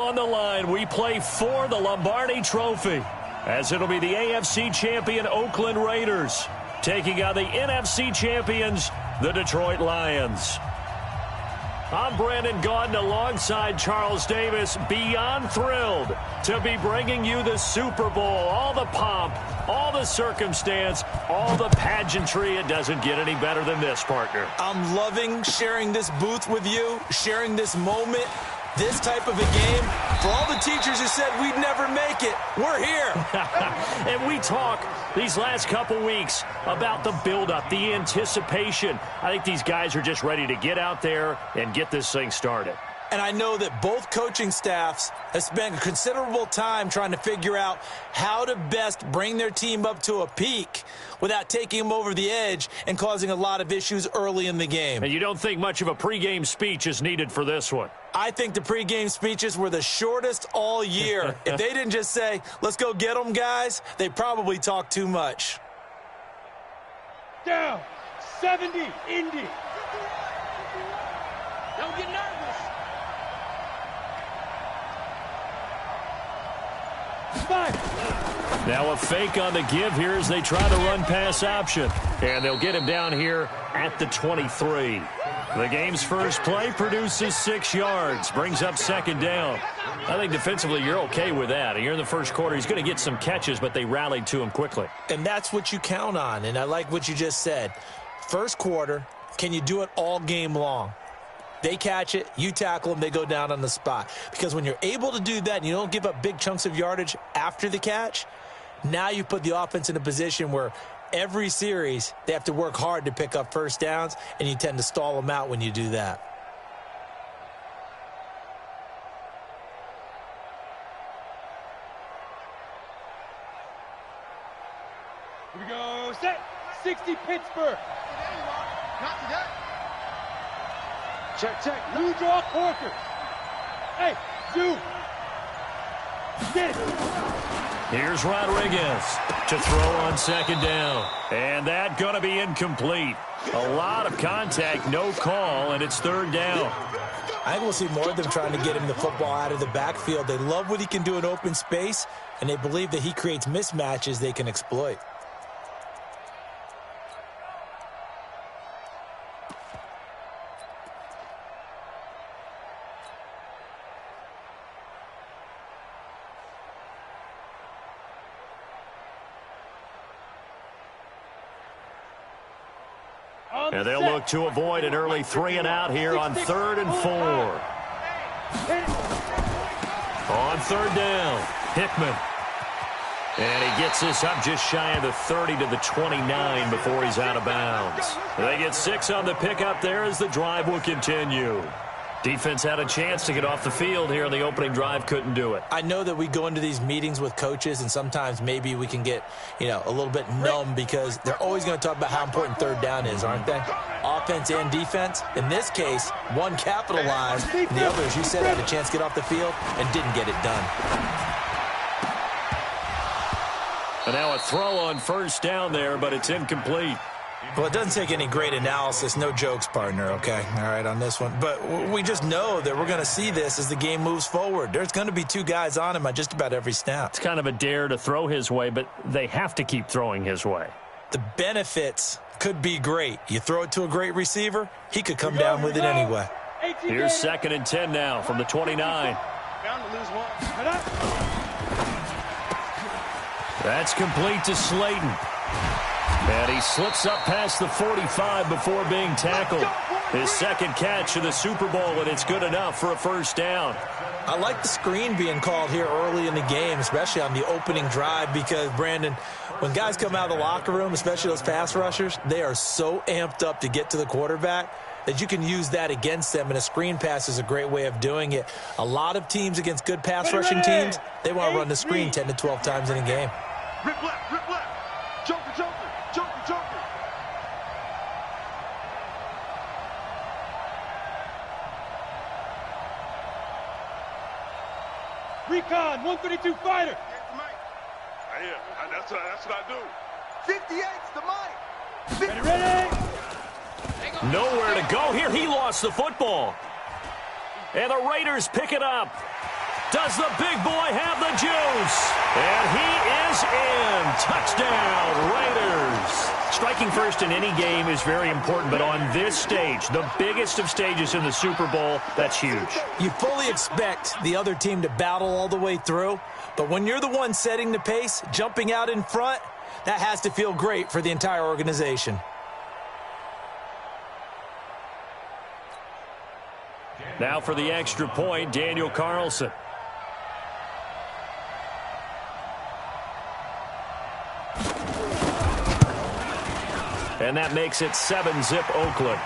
On the line, we play for the Lombardi Trophy, as it'll be the AFC champion Oakland Raiders taking on the NFC champions, the Detroit Lions. I'm Brandon Gaudin alongside Charles Davis, beyond thrilled to be bringing you the Super Bowl. All the pomp, all the circumstance, all the pageantry. It doesn't get any better than this, partner. I'm loving sharing this booth with you, sharing this moment. This type of a game, for all the teachers who said we'd never make it, we're here. And we talk these last couple weeks about the buildup, the anticipation. I think these guys are just ready to get out there and get this thing started. And I know that both coaching staffs have spent considerable time trying to figure out how to best bring their team up to a peak without taking them over the edge and causing a lot of issues early in the game. And you don't think much of a pregame speech is needed for this one? I think the pregame speeches were the shortest all year. If they didn't just say, let's go get them, guys, they probably talked too much. Down, 70, Indy. Don't get nervous. Now a fake on the give here as they try to run pass option. And they'll get him down here at the 23. The game's first play produces 6 yards, brings up second down. I think defensively you're okay with that. Here in the first quarter, he's going to get some catches, but they rallied to him quickly. And that's what you count on, and I like what you just said. First quarter, can you do it all game long? They catch it, you tackle them, they go down on the spot. Because when you're able to do that and you don't give up big chunks of yardage after the catch, now you put the offense in a position where every series they have to work hard to pick up first downs, and you tend to stall them out when you do that. Here we go, set, 60 Pittsburgh. Not today. Check, new draw, Corker. Hey, Zoo. Get it. Here's Rodriguez to throw on second down. And that going to be incomplete. A lot of contact, no call, and it's third down. I think we'll see more of them trying to get him the football out of the backfield. They love what he can do in open space, and they believe that he creates mismatches they can exploit. And they'll look to avoid an early 3-and-out here on 3rd and 4. On third down, Hickman. And he gets this up just shy of the 30 to the 29 before he's out of bounds. They get 6 on the pickup there as the drive will continue. Defense had a chance to get off the field here in the opening drive, couldn't do it. I know that we go into these meetings with coaches, and sometimes maybe we can get, a little bit numb because they're always going to talk about how important third down is, aren't they? Offense and defense. In this case, one capitalized, and the other, as you said, had a chance to get off the field and didn't get it done. And now a throw on first down there, but it's incomplete. Well, it doesn't take any great analysis. No jokes, partner, okay? All right, on this one. But we just know that we're going to see this as the game moves forward. There's going to be 2 guys on him on just about every snap. It's kind of a dare to throw his way, but they have to keep throwing his way. The benefits could be great. You throw it to a great receiver, he could come down with it anyway. Here's 2nd and 10 now from the 29. Bound to lose one. That's complete to Slayton. And he slips up past the 45 before being tackled. His second catch of the Super Bowl, and it's good enough for a first down. I like the screen being called here early in the game, especially on the opening drive, because, Brandon, when guys come out of the locker room, especially those pass rushers, they are so amped up to get to the quarterback that you can use that against them, and a screen pass is a great way of doing it. A lot of teams against good pass rushing teams, they want to run the screen 10 to 12 times in a game. Rip left, rip left. Joker, joker, joker, joker. Recon, 132 fighter. Yeah, that's what I do. 58's the mic. Ready? Nowhere to go here. He lost the football. And the Raiders pick it up. Does the big boy have the juice? And he is in. Touchdown, Raiders. Striking first in any game is very important, but on this stage, the biggest of stages in the Super Bowl, that's huge. You fully expect the other team to battle all the way through, but when you're the one setting the pace, jumping out in front, that has to feel great for the entire organization. Now for the extra point, Daniel Carlson. And that makes it 7-zip Oakland.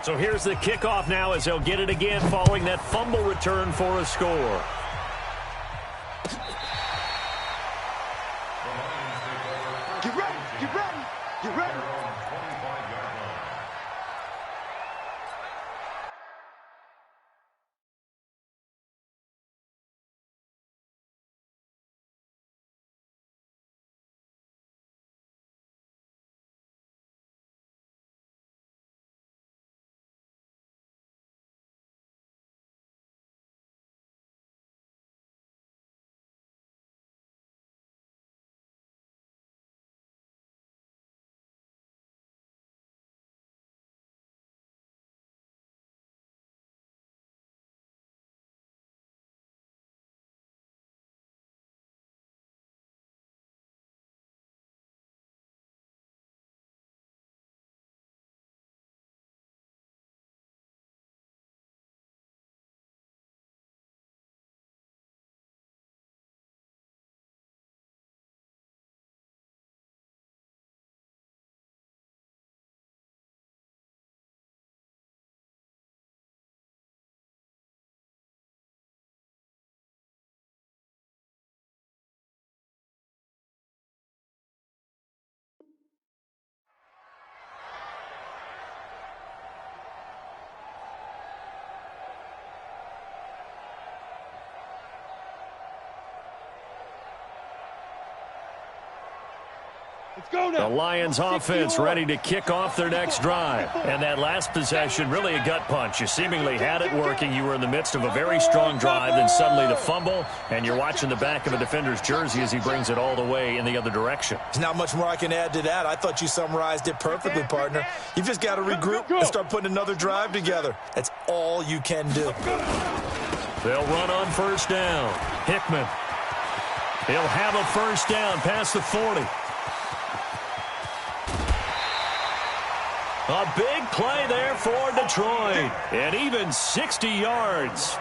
So here's the kickoff now as they'll get it again following that fumble return for a score. Get ready, get ready, get ready. Let's go now. The Lions offense ready to kick off their next drive. And that last possession, really a gut punch. You seemingly had it working. You were in the midst of a very strong drive, then suddenly the fumble, and you're watching the back of a defender's jersey as he brings it all the way in the other direction. There's not much more I can add to that. I thought you summarized it perfectly, partner. You've just got to regroup and start putting another drive together. That's all you can do. They'll run on first down. Hickman. He'll have a first down past the 40. A big play there for Detroit. And even 60 yards.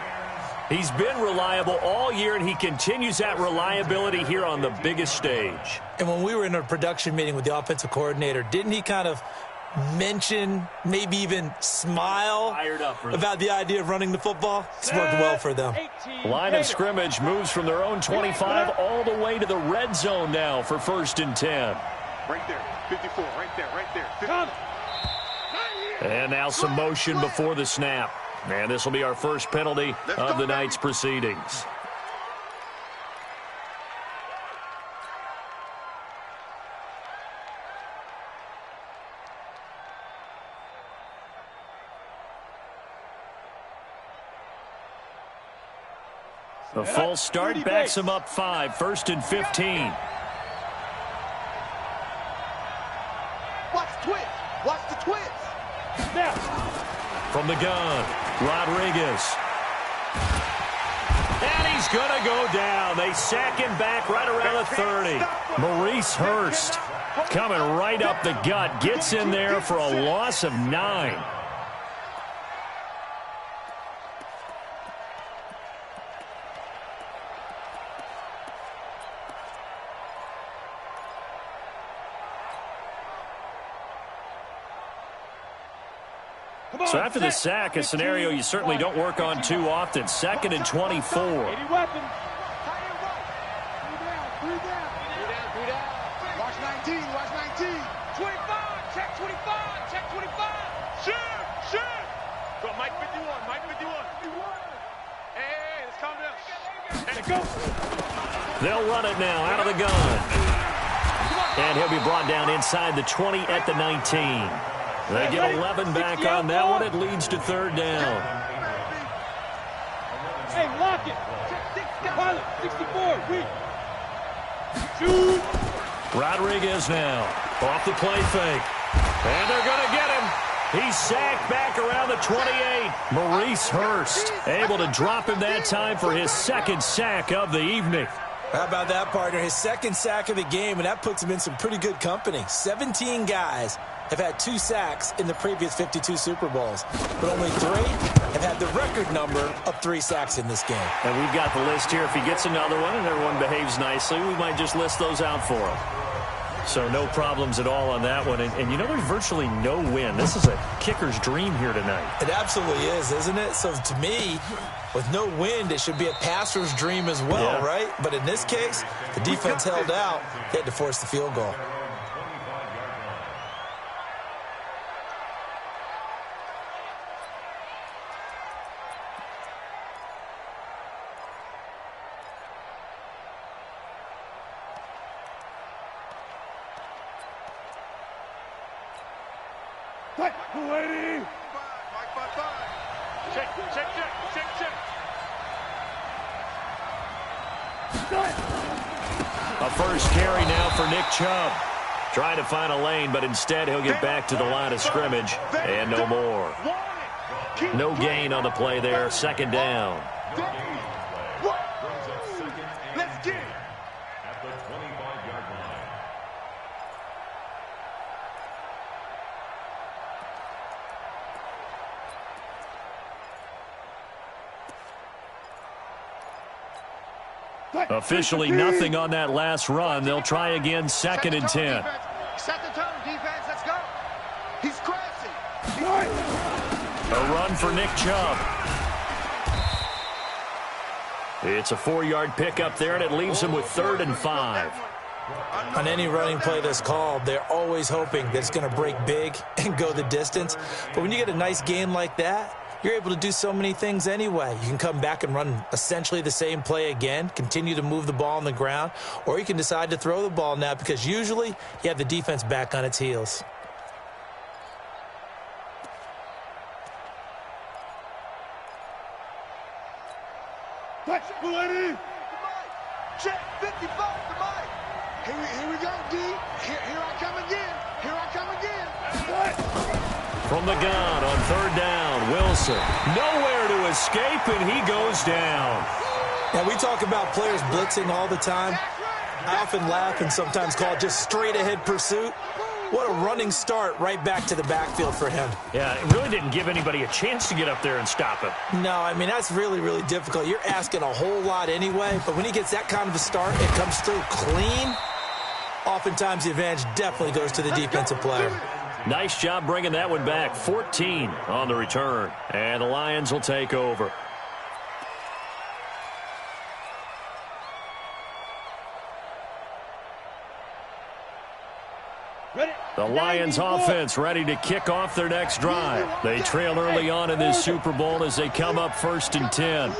He's been reliable all year, and he continues that reliability here on the biggest stage. And when we were in a production meeting with the offensive coordinator, didn't he kind of mention, maybe even smile about the idea of running the football? It's worked well for them. Line of scrimmage moves from their own 25 all the way to the red zone now for 1st and 10. Right there, 54, right there, right there. 50. And now some motion before the snap. And this will be our first penalty of the night's proceedings. The false start backs him up 5, 1st and 15. Watch the twist. Watch the twist. Now. From the gun, Rodriguez. And he's going to go down. They sack him back right around the 30. Maurice Hurst coming right up the gut. Gets in there for a loss of 9. So after the sack, a scenario you certainly don't work on too often. 2nd and 24. 80 weapons. Watch 19, watch 19. 25, check 25, check 25. Shoot! Go, Mike 51, Mike 51. Hey, let's calm down. Let it go. They'll run it now out of the gun. And he'll be brought down inside the 20 at the 19. They get 11 back on that one. It leads to 3rd down. Hey, lock it. Pilot, 64, reach. Shoot. Rodriguez now off the play fake. And they're going to get him. He's sacked back around the 28. Maurice Hurst able to drop him that time for his 2nd sack of the evening. How about that, partner? His 2nd sack of the game, and that puts him in some pretty good company. 17 guys have had 2 sacks in the previous 52 Super Bowls, but only 3 have had the record number of 3 sacks in this game. And we've got the list here. If he gets another one and everyone behaves nicely, we might just list those out for him. So no problems at all on that one. And you know, there's virtually no win. This is a kicker's dream here tonight. It absolutely is, isn't it? So to me, with no wind, it should be a passer's dream as well, right? But in this case, the defense held out. They had to force the field goal. Mike 280. Check. A first carry now for Nick Chubb. Trying to find a lane, but instead he'll get back to the line of scrimmage. And no more. No gain on the play there. 2nd down. Let's get it. At the 25-yard line. Officially nothing on that last run. They'll try again 2nd and 10. Set the tone, defense. Let's go. He's crazy. A run for Nick Chubb. It's a 4-yard pickup there, and it leaves him with 3rd and 5. On any running play that's called, they're always hoping that it's going to break big and go the distance. But when you get a nice gain like that, you're able to do so many things anyway. You can come back and run essentially the same play again, continue to move the ball on the ground, or you can decide to throw the ball now because usually you have the defense back on its heels. Check 55 to Mike. Here we go, D. Here I come again. From the gun on 3rd down, Wilson. Nowhere to escape, and he goes down. Now, we talk about players blitzing all the time. I often laugh and sometimes call it just straight-ahead pursuit. What a running start right back to the backfield for him. Yeah, it really didn't give anybody a chance to get up there and stop him. No, I mean, that's really, really difficult. You're asking a whole lot anyway, but when he gets that kind of a start, it comes through clean. Oftentimes, the advantage definitely goes to the defensive player. Nice job bringing that one back. 14 on the return. And the Lions will take over. The Lions offense ready to kick off their next drive. They trail early on in this Super Bowl as they come up 1st and 10.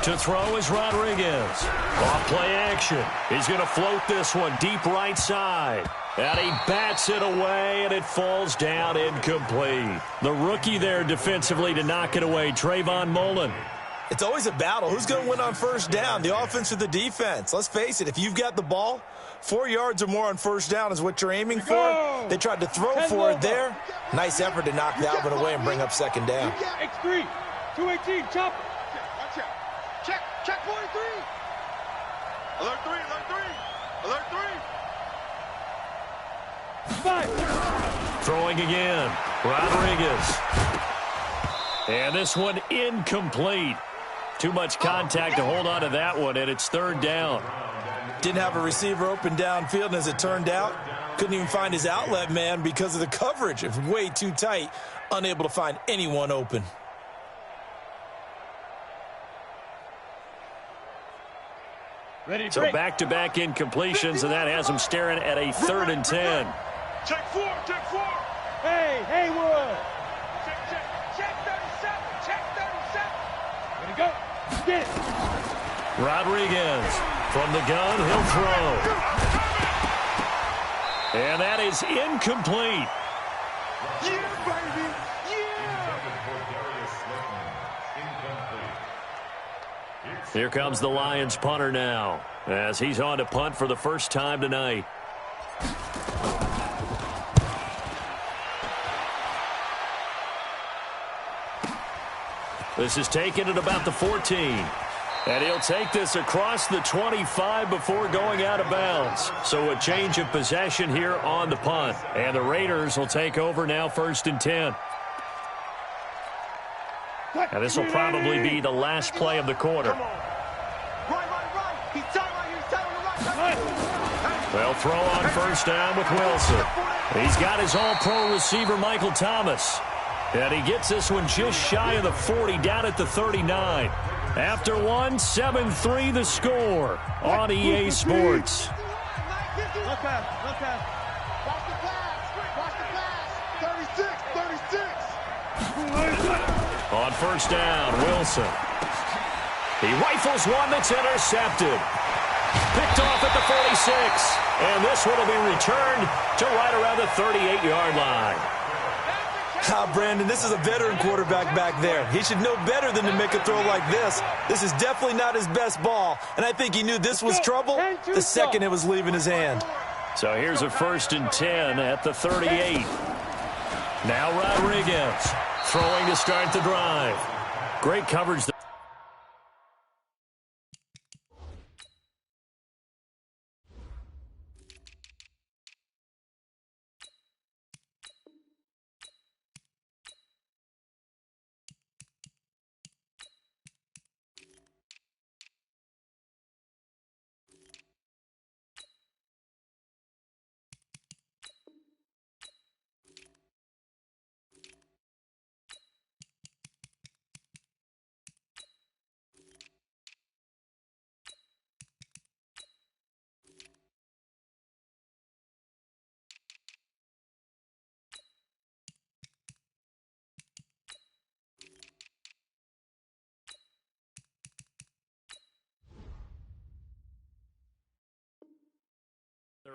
To throw is Rodriguez. Off play action. He's going to float this one deep right side. And he bats it away, and it falls down incomplete. The rookie there defensively to knock it away, Trayvon Mullen. It's always a battle. Who's going to win on 1st down, the offense or the defense? Let's face it, if you've got the ball, 4 yards or more on 1st down is what you're aiming for. They tried to throw for it there. Nice effort to knock that one away and bring up 2nd down. X3, 218, chop. Check 43. Alert 3. 5. Throwing again, Rodriguez. And this one incomplete. Too much contact to hold on to that one, and it's 3rd down. Didn't have a receiver open downfield, and as it turned out, couldn't even find his outlet man because of the coverage. It was way too tight, unable to find anyone open. So back-to-back incompletions, and that has him staring at a 3rd and 10. Check 4, check 4. Hey, Haywood. Check 37, check 37. Ready to go. Get it. Rodriguez from the gun, he'll throw. And that is incomplete. Yeah, baby. Yeah. Here comes the Lions punter now, as he's on to punt for the first time tonight. This is taken at about the 14. And he'll take this across the 25 before going out of bounds. So a change of possession here on the punt. And the Raiders will take over now 1st and 10. And this will probably be the last play of the quarter. Right. He's tight right here. He's tight on the right. They'll throw on 1st down with Wilson. He's got his all-pro receiver, Michael Thomas. And he gets this one just shy of the 40, down at the 39. After one, 7-3 the score on EA Sports. Look out. Watch the pass. 36. On 1st down, Wilson. He rifles one that's intercepted. Picked off at the 46. And this one will be returned to right around the 38-yard line. Brandon, this is a veteran quarterback back there. He should know better than to make a throw like this. This is definitely not his best ball, and I think he knew this was trouble the second it was leaving his hand. So here's a 1st and 10 at the 38. Now Rodriguez throwing to start the drive. Great coverage.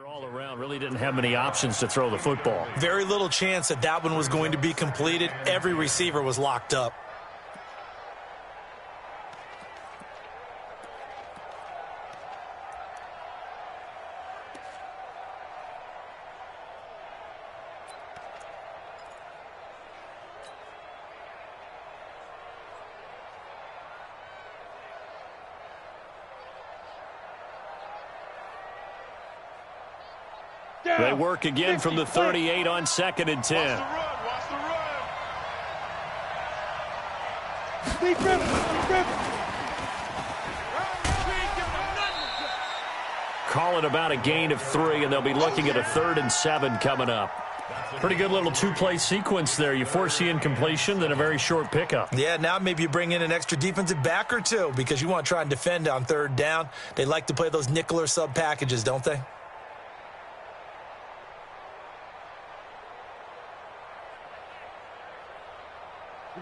All around really didn't have many options to throw the football. Very little chance that one was going to be completed. Every receiver was locked up. They work again from the 38 on 2nd and 10. Watch the run. Deep rip. Call it about a gain of 3, and they'll be looking at a 3rd and 7 coming up. Pretty good little 2-play sequence there. You force the incompletion, then a very short pickup. Yeah, now maybe you bring in an extra defensive back or two because you want to try and defend on 3rd down. They like to play those nickel or sub packages, don't they?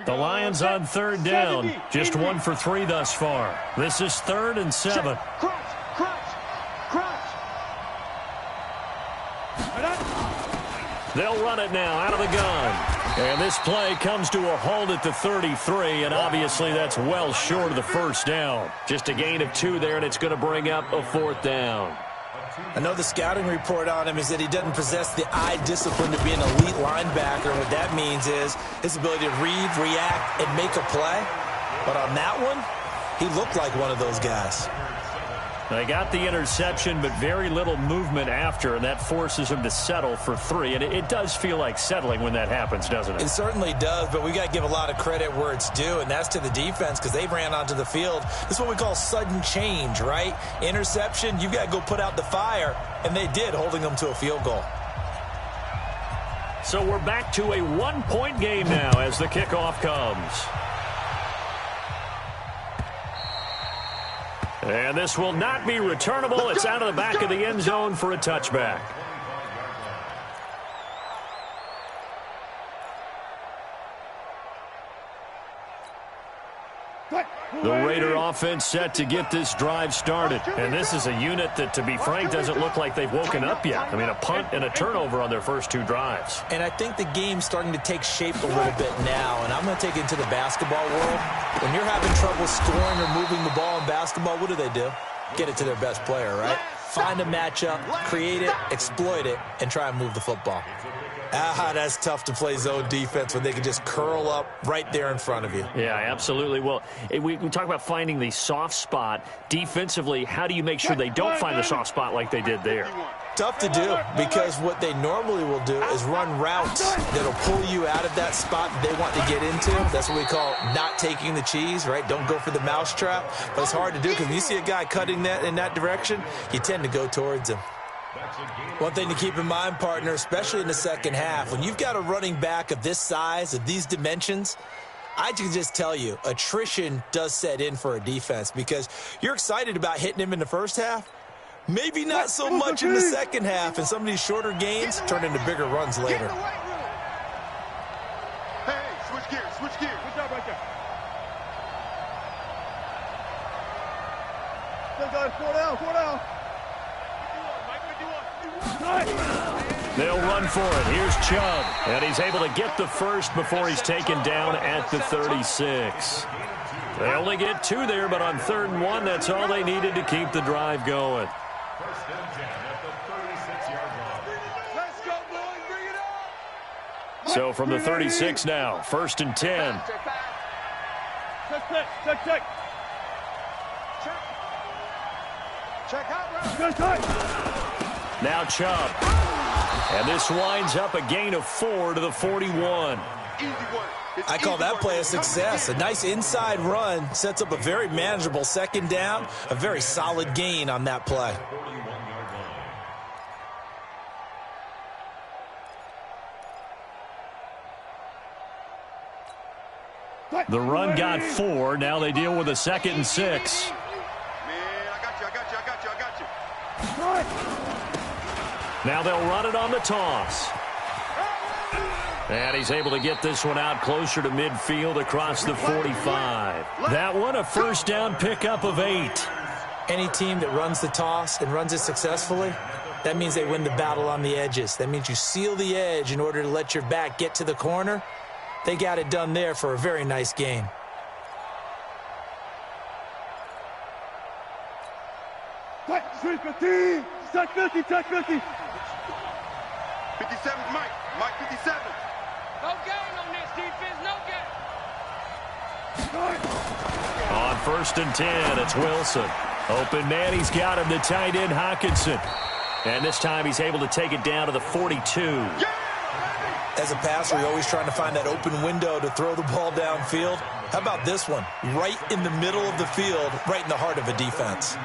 The Lions on 3rd down. Just 1 for 3 thus far. This is 3rd and 7. Crunch. They'll run it now out of the gun. And this play comes to a halt at the 33, and obviously that's well short of the 1st down. Just a gain of 2 there, and it's going to bring up a 4th down. I know the scouting report on him is that he doesn't possess the eye discipline to be an elite linebacker. And what that means is his ability to read, react, and make a play. But on that one, he looked like one of those guys. They got the interception, but very little movement after, and that forces them to settle for 3. And it does feel like settling when that happens, doesn't it? It certainly does, but we got to give a lot of credit where it's due, and that's to the defense because they ran onto the field. This is what we call sudden change, right? Interception, you've got to go put out the fire, and they did, holding them to a field goal. So we're back to a 1-point game now as the kickoff comes. And this will not be returnable. It's out of the back of the end zone for a touchback. The Raider offense set to get this drive started. And this is a unit that, to be frank, doesn't look like they've woken up yet. I mean, a punt and a turnover on their first 2 drives. And I think the game's starting to take shape a little bit now. And I'm going to take it into the basketball world. When you're having trouble scoring or moving the ball in basketball, what do? Get it to their best player, right? Find a matchup, create it, exploit it, and try and move the football. That's tough to play zone defense when they can just curl up right there in front of you. Yeah, absolutely. Well, we talk about finding the soft spot. Defensively, how do you make sure they don't find the soft spot like they did there? Tough to do because what they normally will do is run routes that'll pull you out of that spot they want to get into. That's what we call not taking the cheese, right? Don't go for the mousetrap. But it's hard to do because when you see a guy cutting that in that direction, you tend to go towards him. One thing to keep in mind, partner, especially in the second half, when you've got a running back of this size, of these dimensions, I can just tell you, attrition does set in for a defense because you're excited about hitting him in the first half. Maybe not so much in the second half, and some of these shorter gains turn into bigger runs later. Hey, switch gears, switch gears. Good job right there. Still got 4 down, 4 down. They'll run for it. Here's Chubb, and he's able to get the first before he's taken down at the 36. They only get 2 there, but on 3rd and 1, that's all they needed to keep the drive going. First and 10 at the 36-yard line. Let's go, boys, bring it up. So from the 36 now, 1st and 10. Check. Check out, Good touch. Now Chubb. And this winds up a gain of 4 to the 41. Easy work. I call that play a success. A nice inside run sets up a very manageable 2nd down, a very solid gain on that play. The run got 4. Now they deal with a 2nd and 6. Man, I got you. Now they'll run it on the toss. And he's able to get this one out closer to midfield across the 45. That one, a 1st down pickup of 8. Any team that runs the toss and runs it successfully, that means they win the battle on the edges. That means you seal the edge in order to let your back get to the corner. They got it done there for a very nice gain. Touch 50. Touch 50. Touch 50. 57, Mike 57. No gain on this defense, no gain. On 1st and 10, it's Wilson. Open man, he's got him, the tight end, Hockenson. And this time he's able to take it down to the 42. As a passer, you're always trying to find that open window to throw the ball downfield. How about this one? Right in the middle of the field, right in the heart of a defense.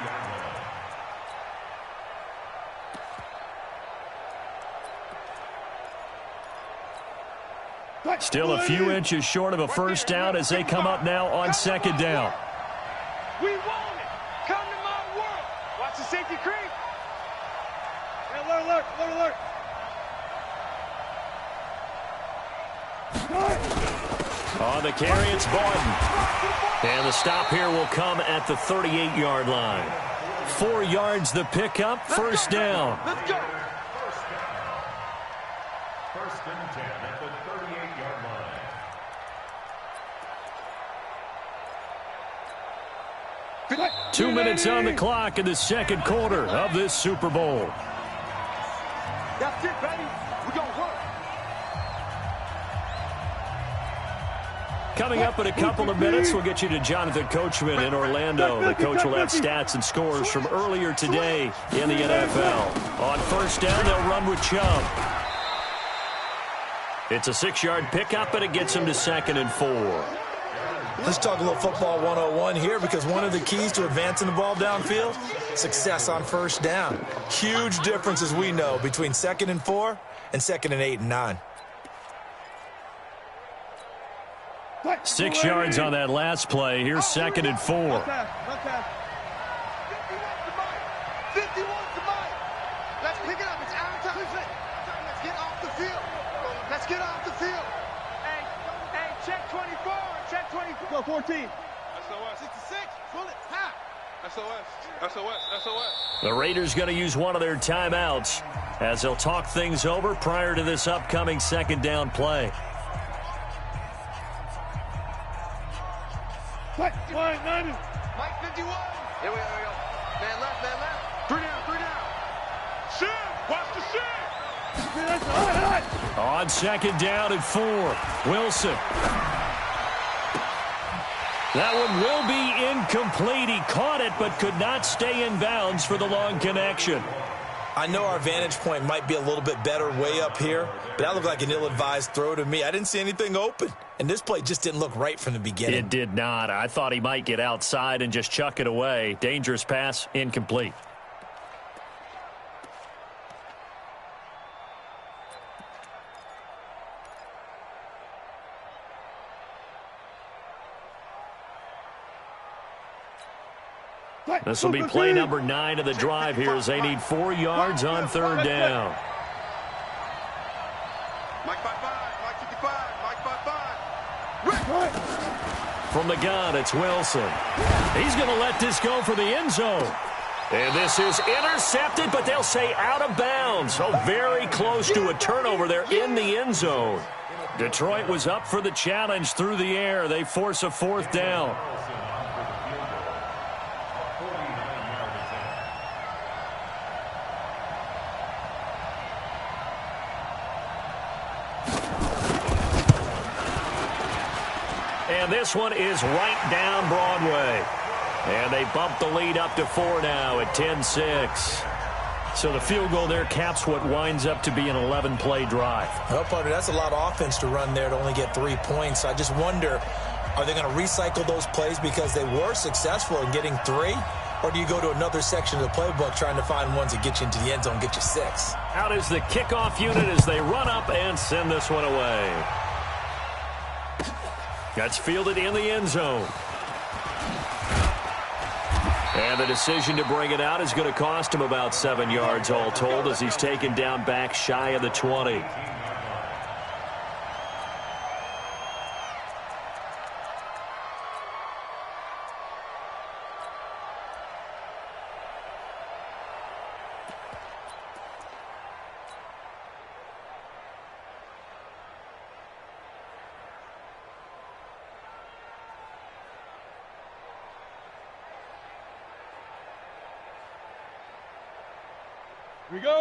Still a few inches short of a 1st down as they come up now on 2nd down. We want it. Come to my world. Watch the safety creep. Alert. On the carry, it's Barton. And the stop here will come at the 38-yard line. 4 yards the pickup, 1st down. Let's go. First and 10 at the 38-yard line. 2 minutes on the clock in the 2nd quarter of this Super Bowl. That's it, baby. We're going to work. Coming up in a couple of minutes, we'll get you to Jonathan Coachman in Orlando. The coach will have stats and scores from earlier today in the NFL. On first down, they'll run with Chubb. It's a 6-yard pickup, and it gets him to 2nd and 4. Let's talk a little football 101 here, because one of the keys to advancing the ball downfield, success on first down. Huge difference, as we know, between 2nd and 4 and 2nd and 8 and 9. 6 yards on that last play. Here's 2nd and 4. 51 to Mike. Let's pick it up. It's our time. Let's get off the field. Let's get off the field. Hey, check 24. Check 24. Go 14. SOS. 66. Pull it. Ha. SOS. The Raiders going to use one of their timeouts as they'll talk things over prior to this upcoming 2nd down play. Mike 90. Mike 51. Here we go. Man left. 3 down. Shit. Watch the shit. On 2nd down and 4, Wilson. That one will be incomplete. He caught it but could not stay in bounds for the long connection. I know our vantage point might be a little bit better way up here, but that looked like an ill-advised throw to me. I didn't see anything open, and this play just didn't look right from the beginning. It did not. I thought he might get outside and just chuck it away. Dangerous pass, incomplete. This will be play number 9 of the drive here as they need 4 yards on 3rd down. Mike 55. Mike 55. Mike 55. From the gun, it's Wilson. He's going to let this go for the end zone. And this is intercepted, but they'll say out of bounds. So very close to a turnover there in the end zone. Detroit was up for the challenge through the air. They force a 4th down. And this one is right down Broadway. And they bump the lead up to 4 now at 10-6. So the field goal there caps what winds up to be an 11-play drive. Well, partner, that's a lot of offense to run there to only get 3 points. I just wonder, are they going to recycle those plays because they were successful in getting 3? Or do you go to another section of the playbook trying to find ones that get you into the end zone and get you 6? Out is the kickoff unit as they run up and send this one away. That's fielded in the end zone. And the decision to bring it out is going to cost him about 7 yards all told as he's taken down back shy of the 20.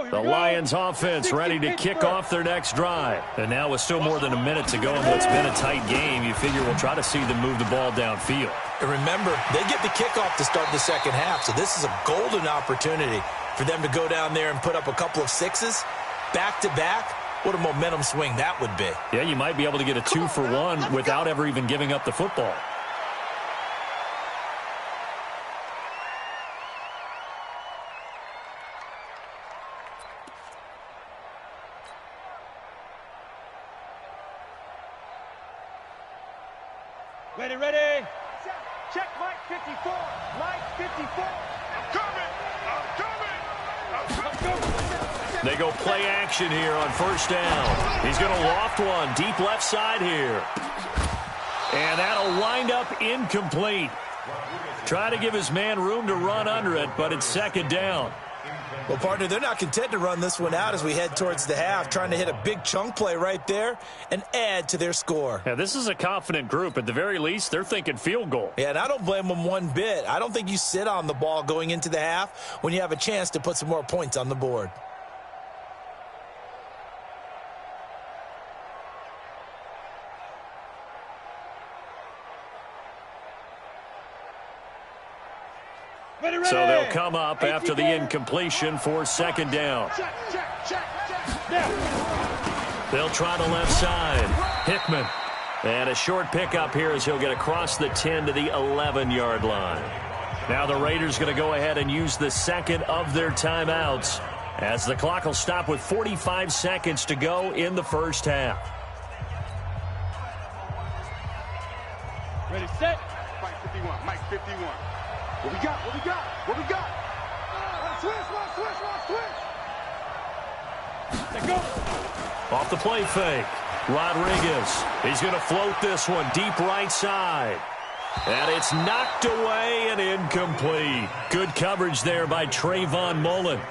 The Lions offense ready to kick off their next drive. And now with still more than a minute to go in what's been a tight game, you figure we'll try to see them move the ball downfield. And remember, they get the kickoff to start the second half, so this is a golden opportunity for them to go down there and put up a couple of 6s back-to-back. What a momentum swing that would be. Yeah, you might be able to get a 2-for-1 without ever even giving up the football. Ready. Check Mike 54. Mike 54. I'm coming. They go play action here on first down. He's going to loft one deep left side here. And that'll wind up incomplete. Try to give his man room to run under it, but it's 2nd down. Well, partner, they're not content to run this one out as we head towards the half, trying to hit a big chunk play right there and add to their score. Yeah, this is a confident group. At the very least, they're thinking field goal. Yeah, and I don't blame them one bit. I don't think you sit on the ball going into the half when you have a chance to put some more points on the board. So they'll come up after the incompletion for second down. They'll try the left side. Hickman. And a short pickup here as he'll get across the 10 to the 11-yard line. Now the Raiders going to go ahead and use the second of their timeouts as the clock will stop with 45 seconds to go in the first half. Ready, set. Mike 51, Mike 51. What we got? What we got? What we got? Switch. Let go. Off the play fake. Rodriguez. He's going to float this one deep right side. And it's knocked away and incomplete. Good coverage there by Trayvon Mullen.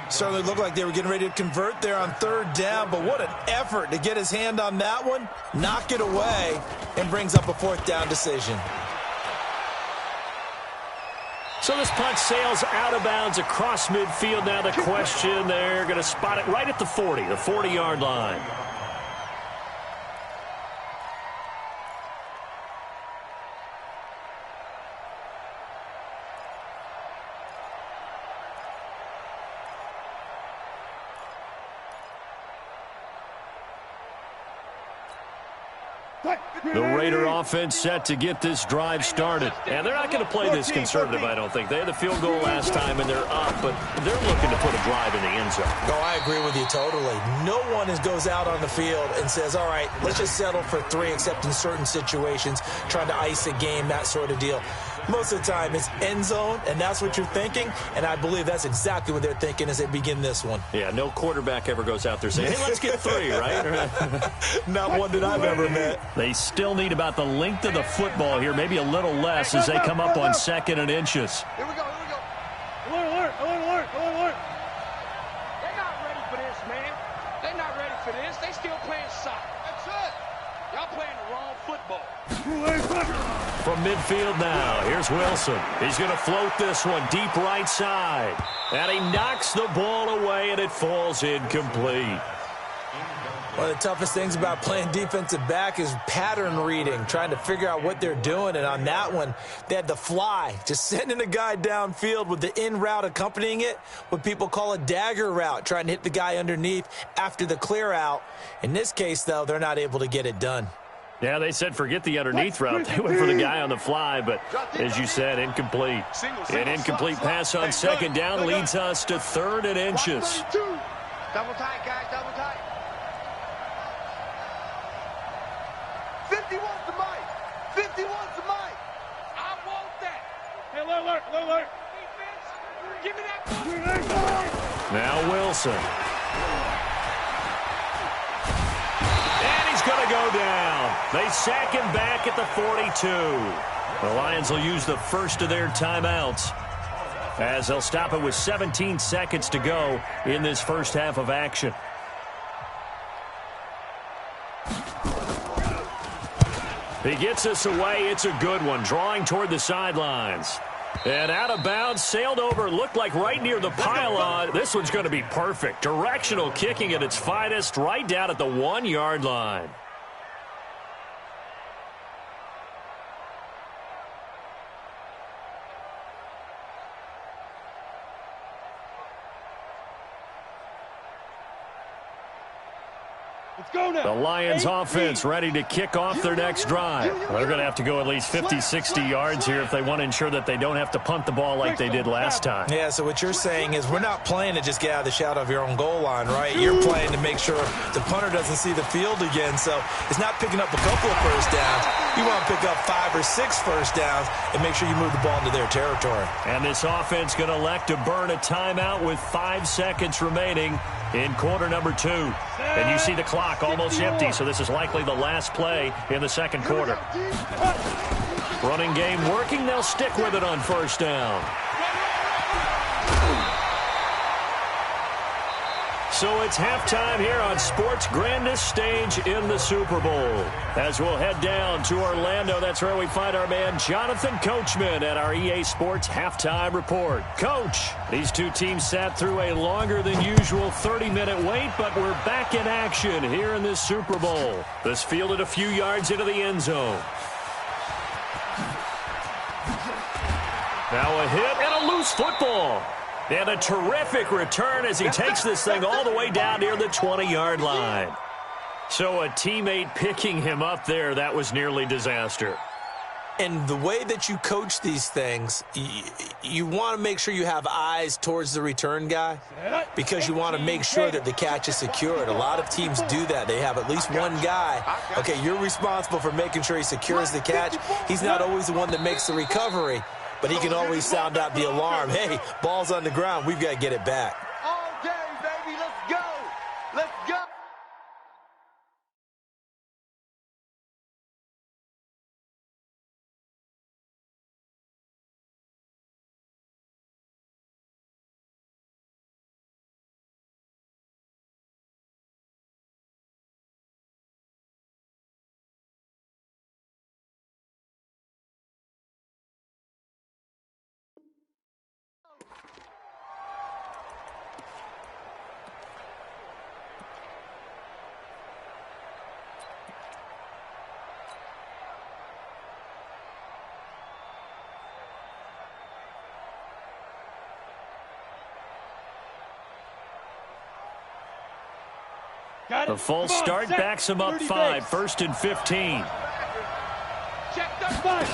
Certainly looked like they were getting ready to convert there on third down, but what an effort to get his hand on that one, knock it away, and brings up a fourth down decision. So this punt sails out of bounds across midfield. Now the question, they're going to spot it right at the 40, the 40-yard line. The Raider offense set to get this drive started. And they're not going to play this conservative, I don't think. They had the field goal last time, and they're up, but they're looking to put a drive in the end zone. No, I agree with you totally. No one goes out on the field and says, all right, let's just settle for 3, except in certain situations, trying to ice a game, that sort of deal. Most of the time, it's end zone, and that's what you're thinking, and I believe that's exactly what they're thinking as they begin this one. Yeah, no quarterback ever goes out there saying, hey, let's get 3, right? Not one that I've ever met. They still need about the length of the football here, maybe a little less as they come up on 2nd and inches. Here we go. Alert. They're not ready for this, man. They're not ready for this. They still playing soccer. That's it. Y'all playing the wrong football. From midfield now, here's Wilson. He's going to float this one deep right side. And he knocks the ball away, and it falls incomplete. One of the toughest things about playing defensive back is pattern reading, trying to figure out what they're doing. And on that one, they had the fly, just sending a guy downfield with the in route accompanying it, what people call a dagger route, trying to hit the guy underneath after the clear out. In this case, though, they're not able to get it done. Yeah, they said forget the underneath route. They went for the guy on the fly, but as you said, incomplete. An incomplete pass on 2nd down leads us to 3rd and inches. Double tight, guys, double tight. 51's the mic. 51's the mic. I want that. Hey, alert. Defense, give me that. Now Wilson. And he's going to go down. They sack him back at the 42. The Lions will use the first of their timeouts as they'll stop it with 17 seconds to go in this first half of action. He gets us away. It's a good one, drawing toward the sidelines. And out of bounds, sailed over, looked like right near the pylon. This one's going to be perfect. Directional kicking at its finest, right down at the 1-yard line. Let's go now. The Lions offense ready to kick off their next drive. Well, they're going to have to go at least 50, 60 yards here if they want to ensure that they don't have to punt the ball like they did last time. Yeah, so what you're saying is we're not playing to just get out of the shadow of your own goal line, right? You're playing to make sure the punter doesn't see the field again. So it's not picking up a couple of first downs. You want to pick up 5 or 6 first downs and make sure you move the ball into their territory. And this offense going to elect to burn a timeout with 5 seconds remaining in quarter number 2. And you see the clock almost empty, so this is likely the last play in the second quarter. Running game working. They'll stick with it on first down. So it's halftime here on sports' grandest stage in the Super Bowl. As we'll head down to Orlando, that's where we find our man Jonathan Coachman at our EA Sports Halftime Report. Coach, these two teams sat through a longer than usual 30-minute wait, but we're back in action here in this Super Bowl. This fielded a few yards into the end zone. Now a hit and a loose football. And a terrific return as he takes this thing all the way down near the 20-yard line. So a teammate picking him up there, that was nearly disaster. And the way that you coach these things, you want to make sure you have eyes towards the return guy because you want to make sure that the catch is secured. A lot of teams do that. They have at least one guy. Okay, you're responsible for making sure he secures the catch. He's not always the one that makes the recovery, but he can always sound out the alarm. Hey, ball's on the ground. We've got to get it back. All day, baby. Let's go. Let's go. The false start backs him up 5, 1st and 15. Check the fight.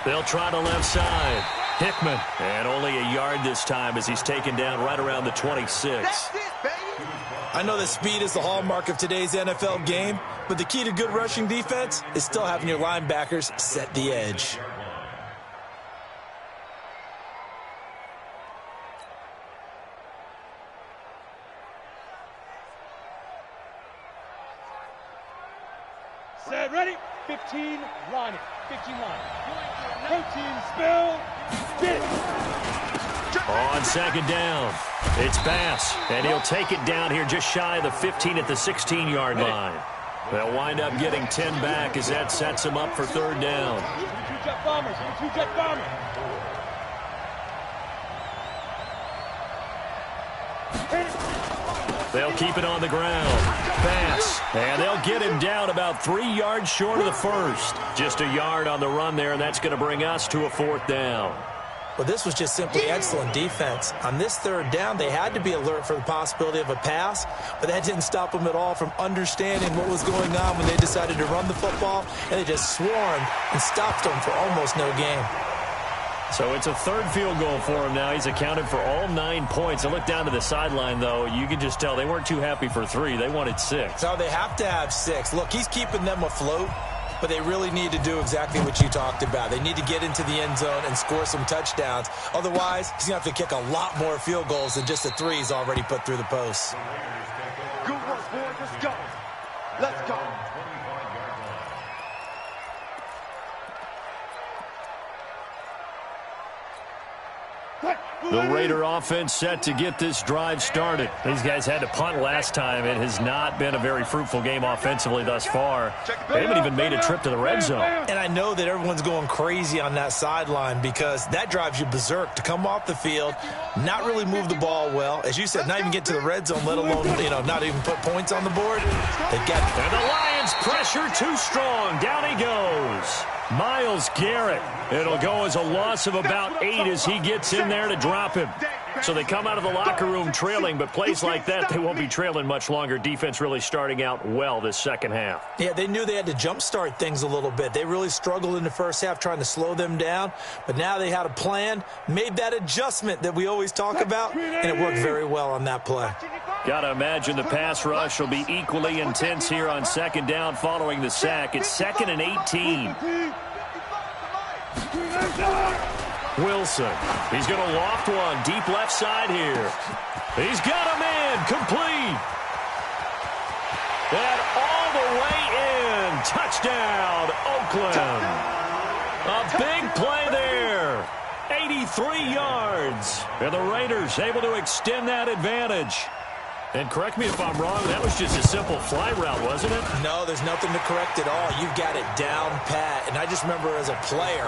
They'll try to left side. Hickman, and only a yard this time as he's taken down right around the 26. That's it, baby. I know that speed is the hallmark of today's NFL game, but the key to good rushing defense is still having your linebackers set the edge. Set, ready? 15, line it. 15 line. Protein spill. Get it. On second down, it's Bass, and he'll take it down here just shy of the 15 at the 16-yard line. They'll wind up getting 10 back as that sets them up for third down. Two-jet bombers. Two-jet bombers. They'll keep it on the ground. Bass, and they'll get him down about 3 yards short of the first. Just a yard on the run there, and that's going to bring us to a fourth down. Well, this was just simply excellent defense. On this third down, they had to be alert for the possibility of a pass, but that didn't stop them at all from understanding what was going on when they decided to run the football, and they just swarmed and stopped them for almost no gain. So it's a third field goal for him now. He's accounted for all 9 points. I look down to the sideline, though. You can just tell they weren't too happy for 3. They wanted 6. So they have to have 6. Look, he's keeping them afloat, but they really need to do exactly what you talked about. They need to get into the end zone and score some touchdowns. Otherwise, he's going to have to kick a lot more field goals than just the 3 he's already put through the posts. Good work, boys. Let's go. Let's go. The Raider offense set to get this drive started. These guys had to punt last time. It has not been a very fruitful game offensively thus far. They haven't even made a trip to the red zone. And I know that everyone's going crazy on that sideline because that drives you berserk to come off the field, not really move the ball well. As you said, not even get to the red zone, let alone, not even put points on the board. They've got. And the Lions pressure too strong. Down he goes. Myles Garrett. It'll go as a loss of about 8 as he gets in there to drop him. So they come out of the locker room trailing, but plays like that, they won't be trailing much longer. Defense really starting out well this second half. Yeah, they knew they had to jumpstart things a little bit. They really struggled in the first half trying to slow them down, but now they had a plan, made that adjustment that we always talk about, and it worked very well on that play. Got to imagine the pass rush will be equally intense here on second down following the sack. It's 2nd and 18. Wilson, he's going to loft one deep left side here. He's got him in, complete. And all the way in, touchdown, Oakland. A big play there, 83 yards. And the Raiders able to extend that advantage. And correct me if I'm wrong, that was just a simple fly route, wasn't it? No, there's nothing to correct at all. You've got it down pat. And I just remember as a player,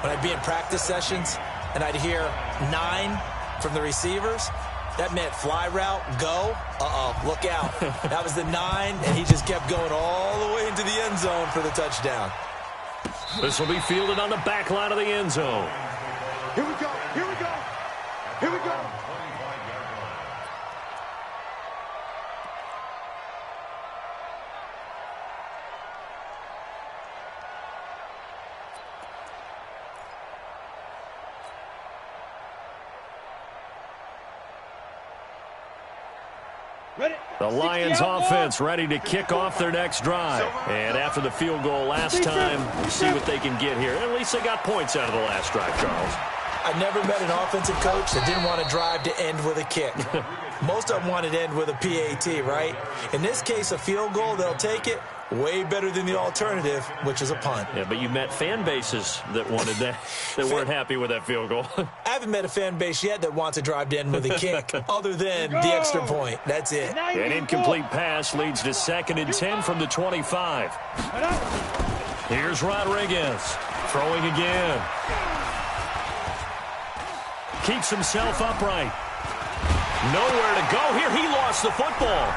when I'd be in practice sessions and I'd hear 9 from the receivers, that meant fly route, go. Look out. That was the 9, and he just kept going all the way into the end zone for the touchdown. This will be fielded on the back line of the end zone. Here we go. Here we go. Here we go. 25-yard line. Ready? The Lions 60 out, offense ready to kick off their next drive. And after the field goal last time, we'll see what they can get here. At least they got points out of the last drive, Charles. I never met an offensive coach that didn't want to drive to end with a kick. Most of them wanted to end with a PAT, right? In this case, a field goal, they'll take it. Way better than the alternative, which is a punt. Yeah, but you met fan bases that wanted that, that weren't happy with that field goal. I haven't met a fan base yet that wants to drive to end with a kick, other than the extra point. That's it. An incomplete pass leads to 2nd and 10 from the 25. Here's Rodriguez, throwing again. Keeps himself upright. Nowhere to go here. He lost the football.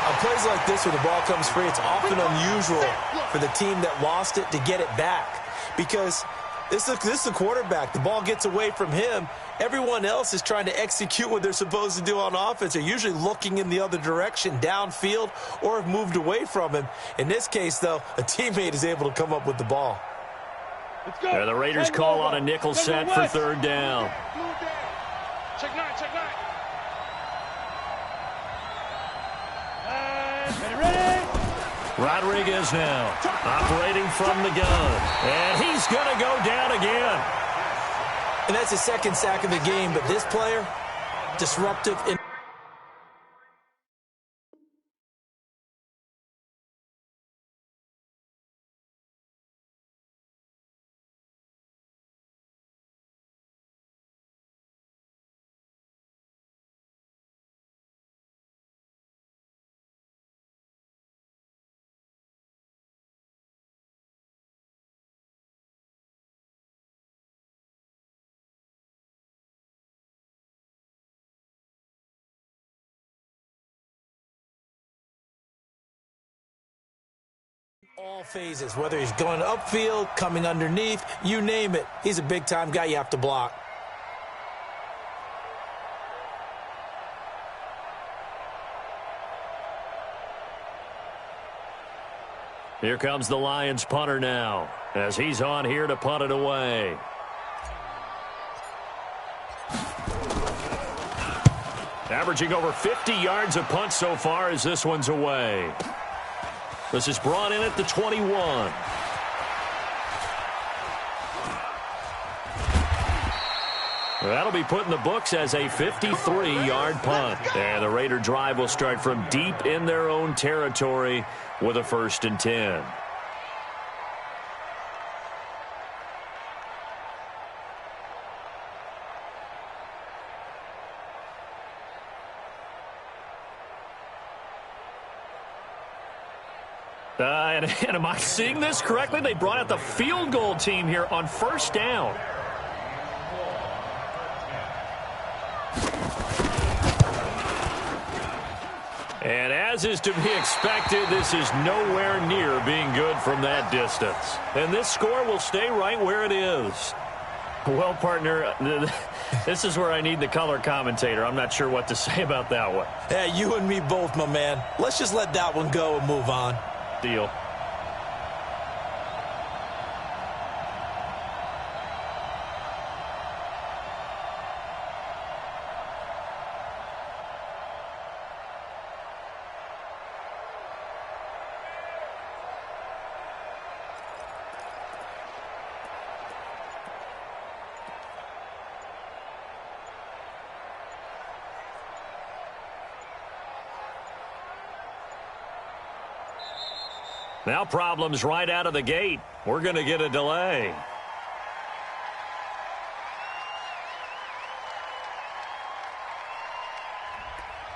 On plays like this where the ball comes free, it's often unusual for the team that lost it to get it back. Because this is the quarterback. The ball gets away from him. Everyone else is trying to execute what they're supposed to do on offense. They're usually looking in the other direction, downfield, or have moved away from him. In this case, though, a teammate is able to come up with the ball. Let's go. The Raiders call on a nickel set for 3rd down. Check 9, check 9. Ready? Rodriguez now operating from the gun. And he's going to go down again. And that's his 2nd sack of the game, but this player, disruptive in all phases, whether he's going upfield, coming underneath, you name it. He's a big-time guy you have to block. Here comes the Lions punter now, as he's on here to punt it away. Averaging over 50 yards a punt so far as this one's away. This is brought in at the 21. That'll be put in the books as a 53-yard punt. And the Raider drive will start from deep in their own territory with a 1st and 10. And am I seeing this correctly? They brought out the field goal team here on 1st down. And as is to be expected, this is nowhere near being good from that distance. And this score will stay right where it is. Well, partner, this is where I need the color commentator. I'm not sure what to say about that one. Yeah, you and me both, my man. Let's just let that one go and move on. Deal. Now problems right out of the gate. We're going to get a delay.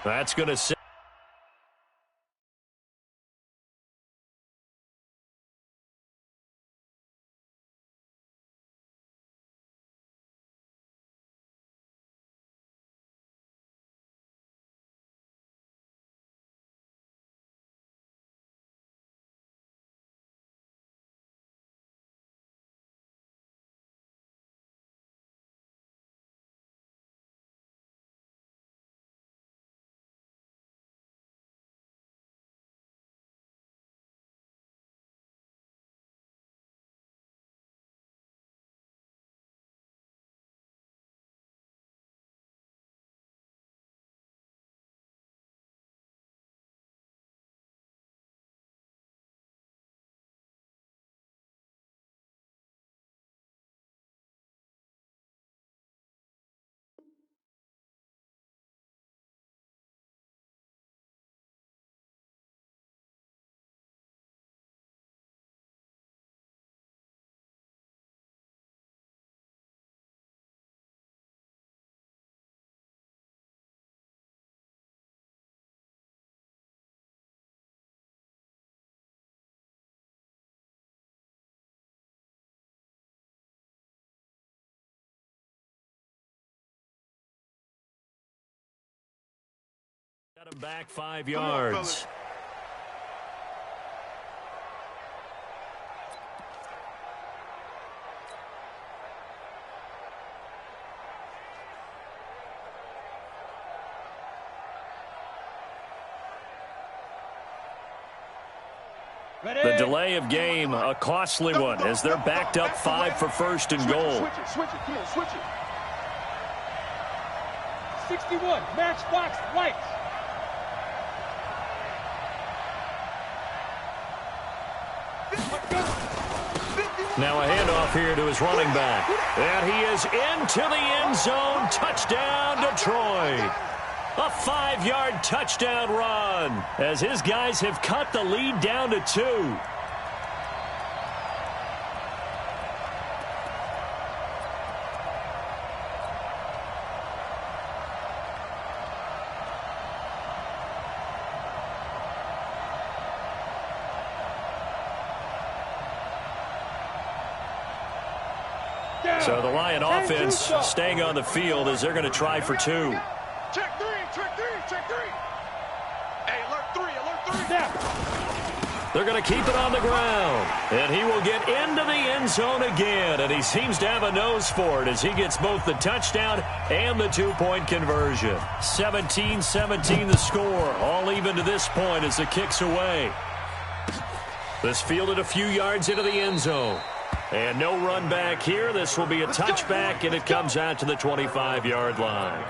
That's going to Back 5 yards. The delay of game, a costly one, as they're backed up 5 for first and goal. Switch it. Come on, switch it. 61, Matchbox Lights. Now a handoff here to his running back. And he is into the end zone. Touchdown, Detroit. A 5-yard touchdown run as his guys have cut the lead down to 2. So the Lion offense staying on the field as they're going to try for 2. Check three. Hey, alert 3. They're going to keep it on the ground. And he will get into the end zone again. And he seems to have a nose for it as he gets both the touchdown and the 2-point conversion. 17-17 the score. All even to this point as the kick's away. This fielded a few yards into the end zone. And no run back here. This will be a touchback, and it comes out to the 25-yard line.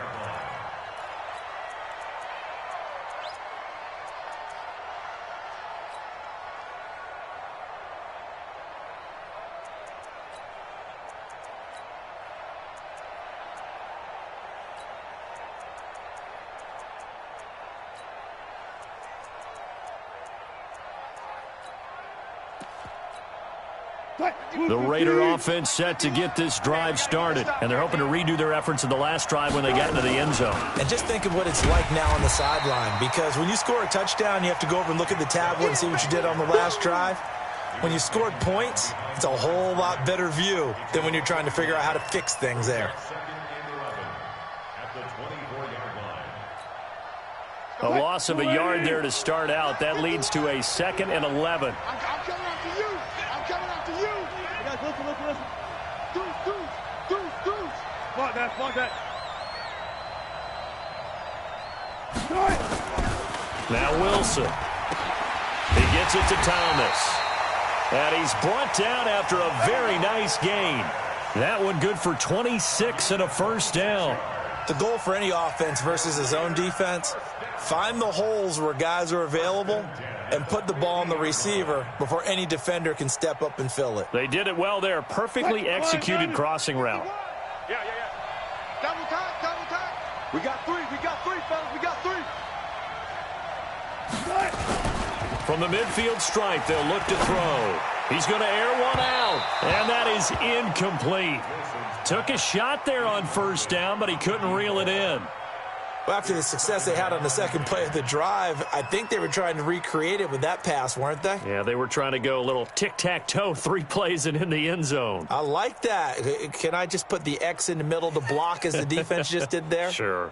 The Raider offense set to get this drive started, and they're hoping to redo their efforts in the last drive when they got into the end zone. And just think of what it's like now on the sideline, because when you score a touchdown, you have to go over and look at the tablet and see what you did on the last drive. When you scored points, it's a whole lot better view than when you're trying to figure out how to fix things there. A loss of a yard there to start out. That leads to a 2nd and 11. I'm coming after you. Listen. Deuce. Block that. Now Wilson. He gets it to Thomas. And he's brought down after a very nice gain. That one good for 26 and a first down. The goal for any offense versus his own defense, find the holes where guys are available and put the ball on the receiver before any defender can step up and fill it. They did it well there. Perfectly executed crossing route. Yeah. Double time. We got three, fellas. We got 3. From the midfield stripe, they'll look to throw. He's going to air one out, and that is incomplete. Took a shot there on first down, but he couldn't reel it in. Well, after the success they had on the second play of the drive, I think they were trying to recreate it with that pass, weren't they? Yeah, they were trying to go a little tic-tac-toe, 3 plays and in the end zone. I like that. Can I just put the X in the middle to block as the defense just did there? Sure.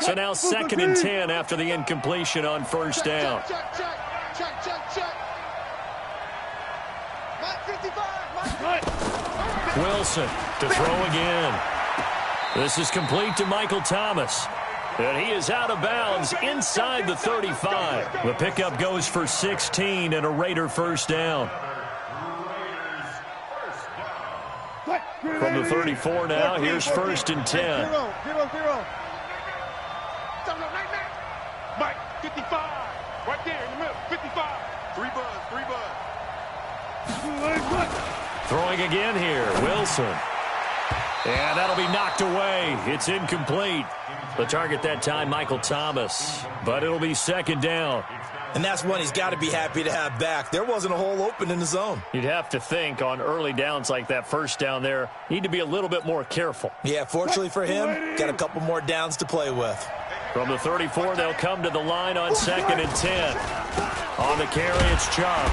So now 2nd and 10 after the incompletion on first down. Check. Mike 55. Wilson to throw again. This is complete to Michael Thomas. And he is out of bounds inside the 35. The pickup goes for 16 and a Raider first down. From the 34 now, here's 1st and 10. 0. Mike, 55. Right there in the middle, 55. 3 buzz. Throwing again here, Wilson. And that'll be knocked away. It's incomplete. The target that time, Michael Thomas. But it'll be 2nd down. And that's one he's got to be happy to have back. There wasn't a hole open in the zone. You'd have to think on early downs like that first down there, need to be a little bit more careful. Yeah, fortunately for him, got a couple more downs to play with. From the 34, they'll come to the line on 2nd and 10. On the carry, it's Chubb.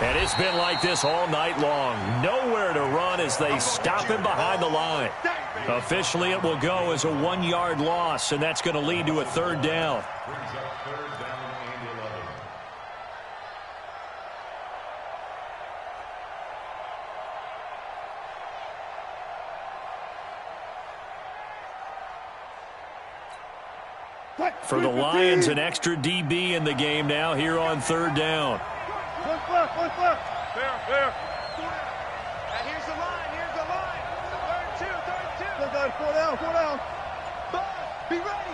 And it's been like this all night long. Nowhere to run as they stop him behind the line. Officially, it will go as a 1-yard loss, and that's going to lead to a third down. Brings up third down and 11. For the Lions, an extra DB in the game now here on third down. One left. There. And here's the line. Third and 2. Four down. Be ready.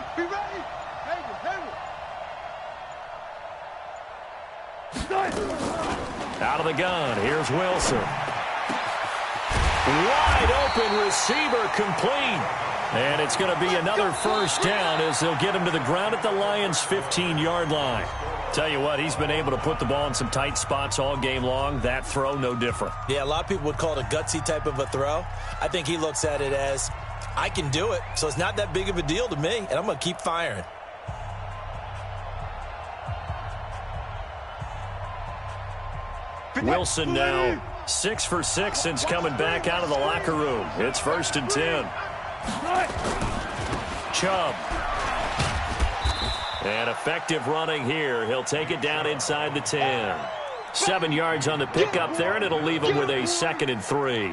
Out of the gun, here's Wilson. Wide open receiver, complete. And it's going to be another first down as they'll get him to the ground at the Lions' 15-yard line. Tell you what, he's been able to put the ball in some tight spots all game long. That throw, no different. Yeah, a lot of people would call it a gutsy type of a throw. I think he looks at it as, I can do it, so it's not that big of a deal to me, and I'm going to keep firing. Wilson now 6 for 6 since coming back out of the locker room. It's 1st and 10. Chubb. And effective running here. He'll take it down inside the 10. 7 yards on the pickup there, and it'll leave him with a 2nd and 3.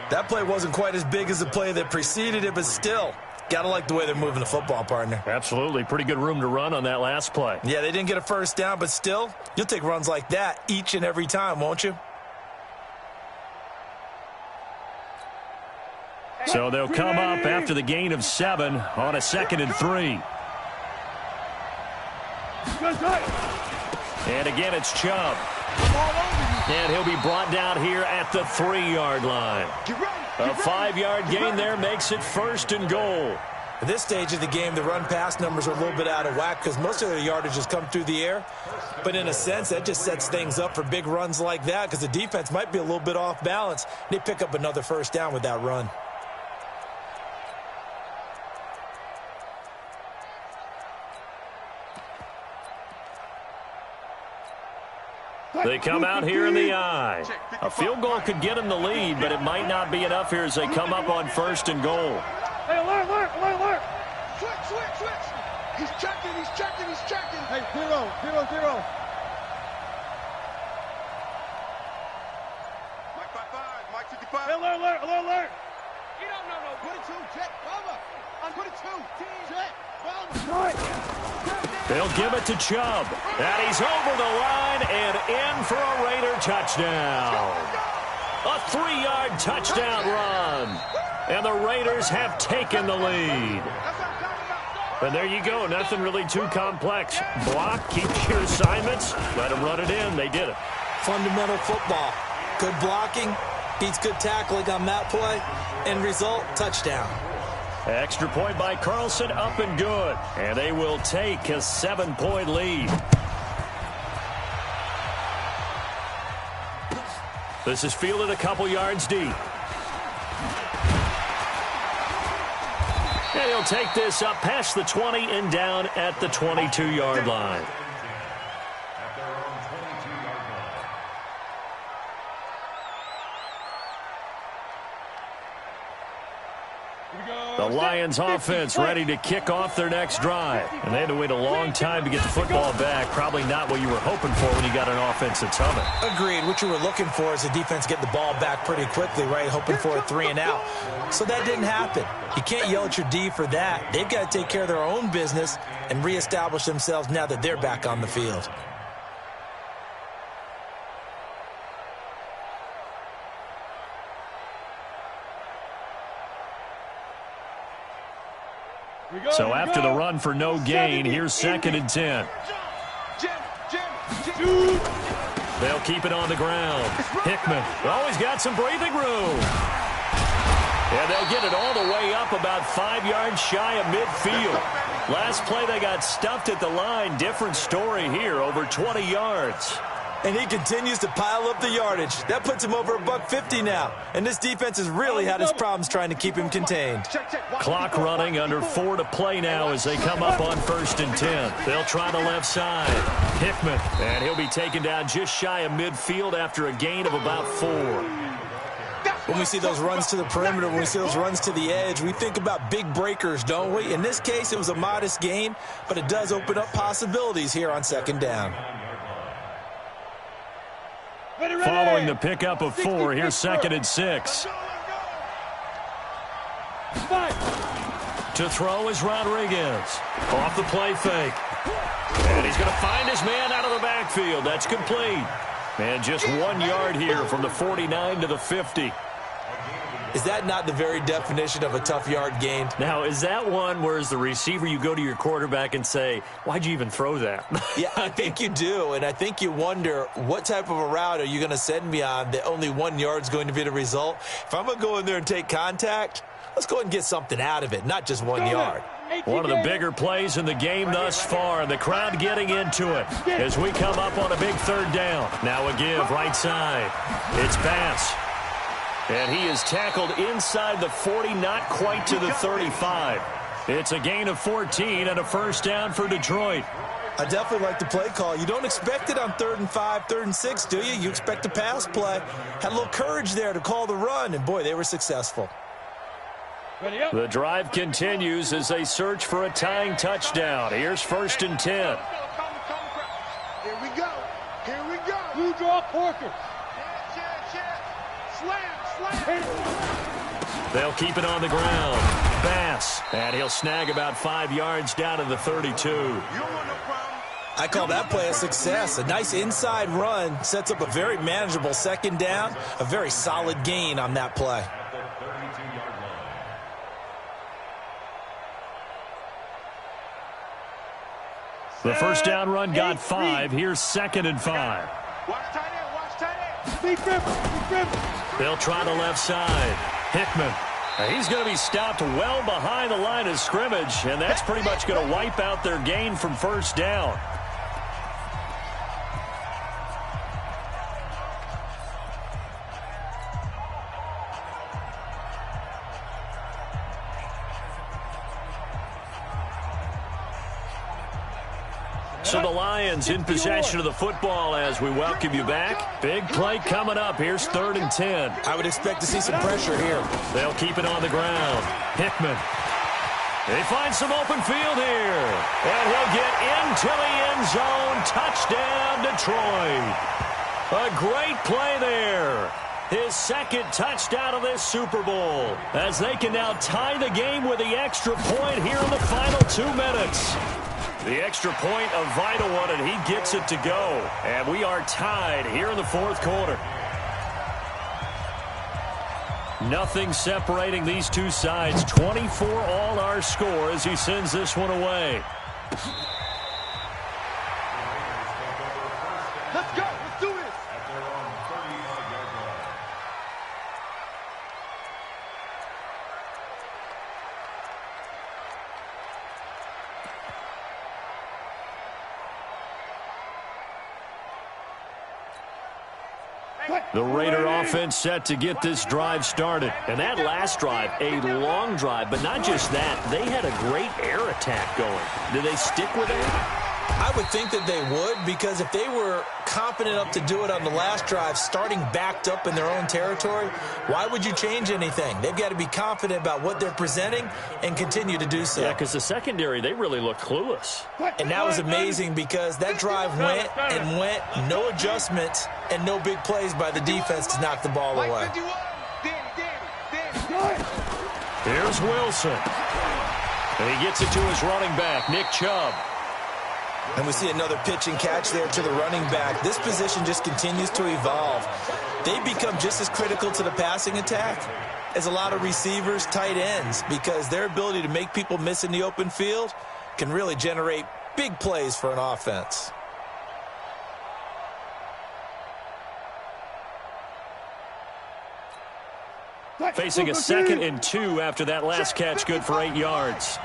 That play wasn't quite as big as the play that preceded it, but still, got to like the way they're moving the football, partner. Absolutely. Pretty good room to run on that last play. Yeah, they didn't get a first down, but still, you'll take runs like that each and every time, won't you? So they'll come up after the gain of 7 on a 2nd and 3. And again, it's Chubb. And he'll be brought down here at the 3-yard line. A 5-yard gain there makes it 1st and goal. At this stage of the game, the run-pass numbers are a little bit out of whack because most of their yardage has come through the air. But in a sense, that just sets things up for big runs like that because the defense might be a little bit off balance. They pick up another first down with that run. They come out here in the I. A field goal could get them the lead, but it might not be enough here as they come up on 1st and goal. Hey, alert. Switch. He's checking. Hey, zero. Mike 55, Mike 55. Hey, alert. You don't know no. Put it 2, check, cover. Put it 2, check, cover. They'll give it to Chubb. And he's over the line and in for a Raider touchdown. A 3-yard touchdown run. And the Raiders have taken the lead. And there you go. Nothing really too complex. Block, keep your assignments, let them run it in. They did it. Fundamental football. Good blocking beats good tackling on that play. End result, touchdown. Extra point by Carlson, up and good. And they will take a 7-point lead. This is fielded a couple yards deep. And he'll take this up past the 20 and down at the 22-yard line. The Lions offense ready to kick off their next drive. And they had to wait a long time to get the football back. Probably not what you were hoping for when you got an offense that's humming. Agreed. What you were looking for is the defense getting the ball back pretty quickly, right? Hoping for a 3 and out. So that didn't happen. You can't yell at your D for that. They've got to take care of their own business and reestablish themselves now that they're back on the field. So after the run for no gain, here's 2nd and 10. They'll keep it on the ground. Hickman always got some breathing room. And they'll get it all the way up about 5 yards shy of midfield. Last play they got stuffed at the line. Different story here, over 20 yards. And he continues to pile up the yardage. That puts him over $150 now. And this defense has really had its problems trying to keep him contained. Clock running, under 4 to play now as they come up on 1st and 10. They'll try the left side. Hickman, and he'll be taken down just shy of midfield after a gain of about 4. When we see those runs to the perimeter, when we see those runs to the edge, we think about big breakers, don't we? In this case, it was a modest gain, but it does open up possibilities here on 2nd down. Following the pickup of 4, here's 2nd and 6. To throw is Rodriguez. Off the play fake. And he's going to find his man out of the backfield. That's complete. And just 1 yard here from the 49 to the 50. Is that not the very definition of a tough yard gain? Now, is that one where as the receiver you go to your quarterback and say, why'd you even throw that? Yeah, I think you do, and I think you wonder what type of a route are you going to send me on that only 1 yard's going to be the result? If I'm going to go in there and take contact, let's go ahead and get something out of it, not just 1 yard. One of the bigger plays in the game thus far, and the crowd getting into it as we come up on a big 3rd down. Now a give, right side. It's Bass. And he is tackled inside the 40, not quite to the 35. It's a gain of 14 and a 1st down for Detroit. I definitely like the play call. You don't expect it on 3rd and 5, 3rd and 6, do you? You expect a pass play. Had a little courage there to call the run, and boy, they were successful. The drive continues as they search for a tying touchdown. Here's 1st and 10. Here we go. Here we go. Blue draw Corker. Slam. They'll keep it on the ground. Bass. And he'll snag about 5 yards down to the 32. You don't want no problem. I call that play a success. A nice inside run sets up a very manageable 2nd down. A very solid gain on that play. The 1st down run got 5. Here's 2nd and 5. Watch tight end. They'll try the left side. Hickman. He's going to be stopped well behind the line of scrimmage, and that's pretty much going to wipe out their gain from 1st down. So the Lions in possession of the football as we welcome you back. Big play coming up. Here's 3rd and 10. I would expect to see some pressure here. They'll keep it on the ground. Hickman. They find some open field here. And he'll get into the end zone. Touchdown, Detroit. A great play there. His 2nd touchdown of this Super Bowl. As they can now tie the game with the extra point here in the final 2 minutes. The extra point, a vital one, and he gets it to go. And we are tied here in the 4th quarter. Nothing separating these two sides. 24 all our score as he sends this one away. Let's go. Let's do this. The Raider offense set to get this drive started. And that last drive, a long drive, but not just that. They had a great air attack going. Did they stick with it? I would think that they would, because if they were confident enough to do it on the last drive, starting backed up in their own territory, why would you change anything? They've got to be confident about what they're presenting and continue to do so. Yeah, because the secondary, they really looked clueless. And that was amazing because that drive went and went, no adjustments and no big plays by the defense to knock the ball away. Here's Wilson. And he gets it to his running back, Nick Chubb. And we see another pitch and catch there to the running back. This position just continues to evolve. They become just as critical to the passing attack as a lot of receivers, tight ends, because their ability to make people miss in the open field can really generate big plays for an offense. Facing a 2nd and 2 after that last catch, good for 8 yards.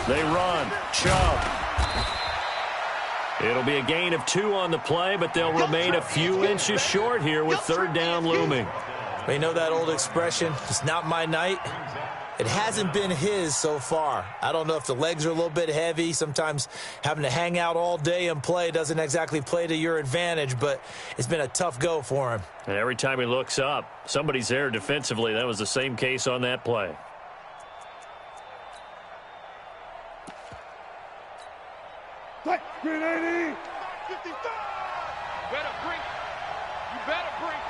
They run. Chubb. It'll be a gain of 2 on the play, but they'll remain a few inches short here with 3rd down looming. You know that old expression, it's not my night? It hasn't been his so far. I don't know if the legs are a little bit heavy. Sometimes having to hang out all day and play doesn't exactly play to your advantage, but it's been a tough go for him. And every time he looks up, somebody's there defensively. That was the same case on that play. Green 80. 55. Better bring. You better bring.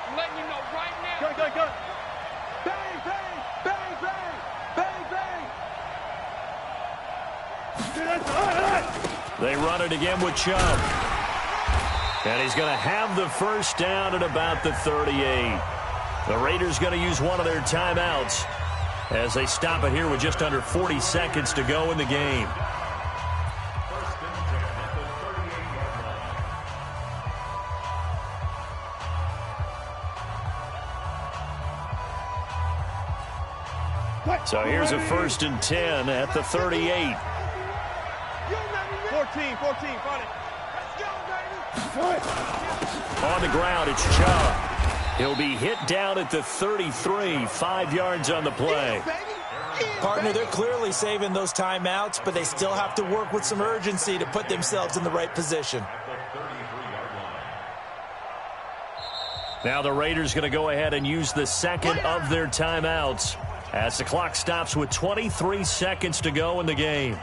I'm letting you know right now. Go. Bang, bang, bang, bang, bang, bang. They run it again with Chubb. And he's going to have the 1st down at about the 38. The Raiders going to use one of their timeouts as they stop it here with just under 40 seconds to go in the game. So here's a 1st and 10 at the 38. 14, front it. On the ground, it's Chubb. He'll be hit down at the 33, 5 yards on the play. Partner, they're clearly saving those timeouts, but they still have to work with some urgency to put themselves in the right position. Now the Raiders going to go ahead and use the 2nd of their timeouts as the clock stops with 23 seconds to go in the game.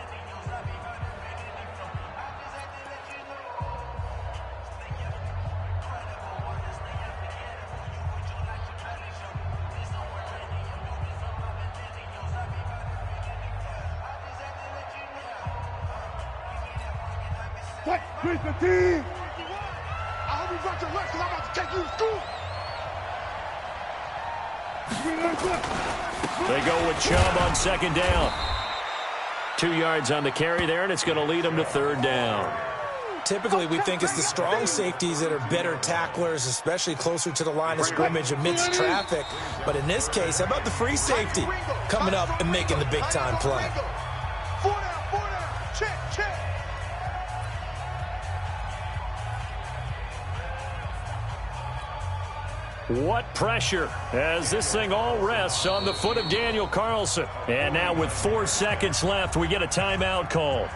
Green 15. I hope you brought your lunch because I'm about to take you to school. They go with Chubb on 2nd down. 2 yards on the carry there, and it's going to lead them to 3rd down. Typically, we think it's the strong safeties that are better tacklers, especially closer to the line of scrimmage amidst traffic. But in this case, how about the free safety coming up and making the big-time play? 4 down. Check. What pressure as this thing all rests on the foot of Daniel Carlson. And now with 4 seconds left, we get a timeout call.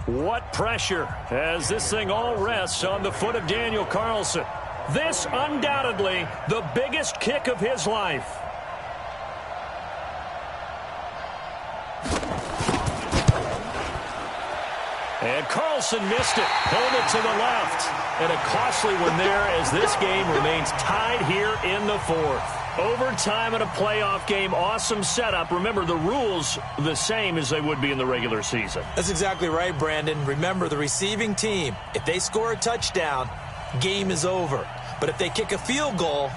What pressure as this thing all rests on the foot of Daniel Carlson. This undoubtedly the biggest kick of his life. And Carlson missed it. Pulled it to the left. And a costly one there as this game remains tied here in the 4th. Overtime in a playoff game. Awesome setup. Remember, the rules the same as they would be in the regular season. That's exactly right, Brandon. Remember, the receiving team, if they score a touchdown, game is over. But if they kick a field goal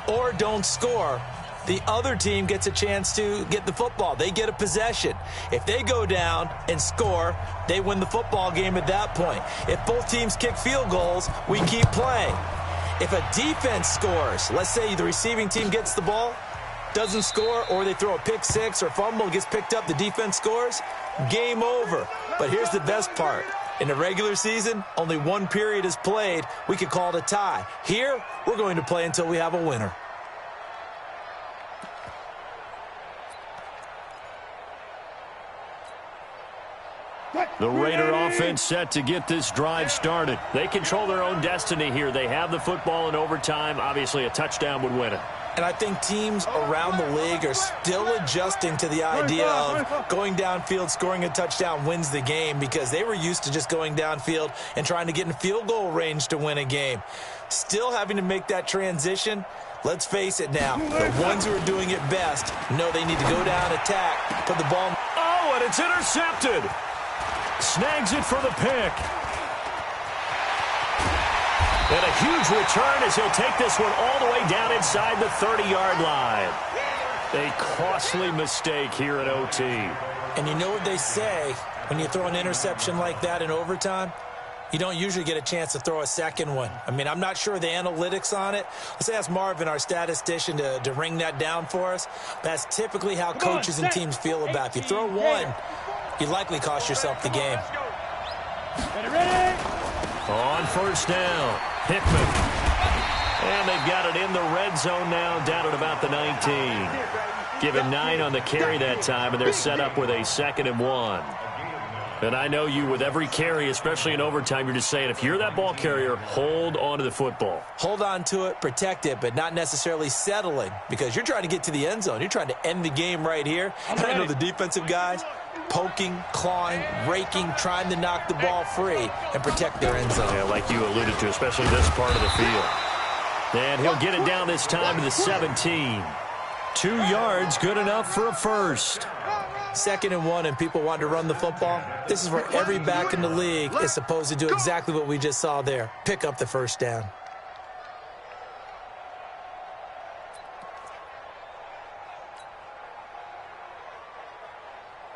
or don't score, the other team gets a chance to get the football. They get a possession. If they go down and score, they win the football game at that point. If both teams kick field goals, we keep playing. If a defense scores, let's say the receiving team gets the ball, doesn't score, or they throw a pick six or fumble, gets picked up, the defense scores, game over. But here's the best part. In the regular season, only 1 period is played. We could call it a tie. Here, we're going to play until we have a winner. The Raider offense set to get this drive started. They control their own destiny here. They have the football in overtime. Obviously, a touchdown would win it. And I think teams around the league are still adjusting to the idea of going downfield, scoring a touchdown wins the game, because they were used to just going downfield and trying to get in field goal range to win a game. Still having to make that transition. Let's face it now, the ones who are doing it best know they need to go down, attack, put the ball. Oh, and it's intercepted. Snags it for the pick. And a huge return as he'll take this one all the way down inside the 30-yard line. A costly mistake here at OT. And you know what they say when you throw an interception like that in overtime? You don't usually get a chance to throw a second one. I mean, I'm not sure of the analytics on it. Let's ask Marvin, our statistician, to ring that down for us. That's typically how coaches and teams feel about it. If you throw one, you likely cost yourself the game. Ready? On first down, Hickman. And they've got it in the red zone now, down at about the 19. Give him 9 on the carry that time, and they're set up with a 2nd and 1. And I know you, with every carry, especially in overtime, you're just saying, if you're that ball carrier, hold on to the football. Hold on to it, protect it, but not necessarily settling, because you're trying to get to the end zone. You're trying to end the game right here. And I know the defensive guys poking, clawing, raking, trying to knock the ball free and protect their end zone. Yeah, like you alluded to, especially this part of the field. And he'll get it down this time to the 17. 2 yards, good enough for a first. 2nd and 1, and people want to run the football. This is where every back in the league is supposed to do exactly what we just saw there. Pick up the first down.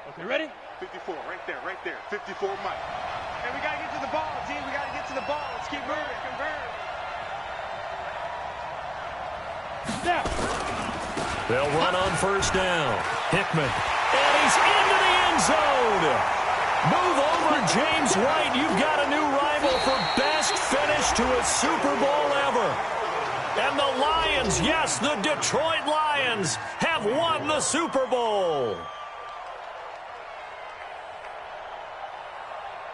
Okay, ready? 54, right there. 54, Mike. And we got to get to the ball, team. We got to get to the ball. Let's keep moving. Convert. Now. They'll run on first down. Hickman. And he's into the end zone. Move over, James White. You've got a new rival for best finish to a Super Bowl ever. And the Lions, yes, the Detroit Lions, have won the Super Bowl.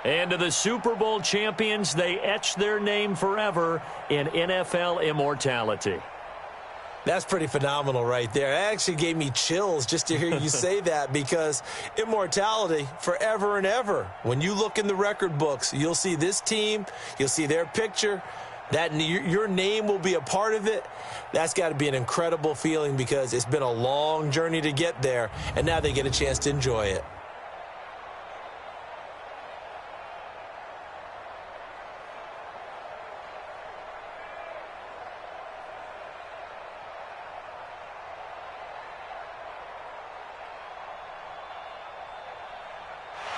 And to the Super Bowl champions, they etch their name forever in NFL immortality. That's pretty phenomenal right there. It actually gave me chills just to hear you say that, because immortality forever and ever. When you look in the record books, you'll see this team, you'll see their picture, that your name will be a part of it. That's got to be an incredible feeling, because it's been a long journey to get there, and now they get a chance to enjoy it.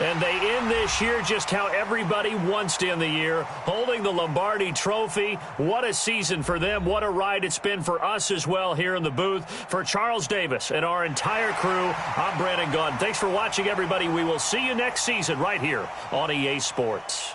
And they end this year just how everybody wants to end the year, holding the Lombardi Trophy. What a season for them. What a ride it's been for us as well here in the booth. For Charles Davis and our entire crew, I'm Brandon Gaudin. Thanks for watching, everybody. We will see you next season right here on EA Sports.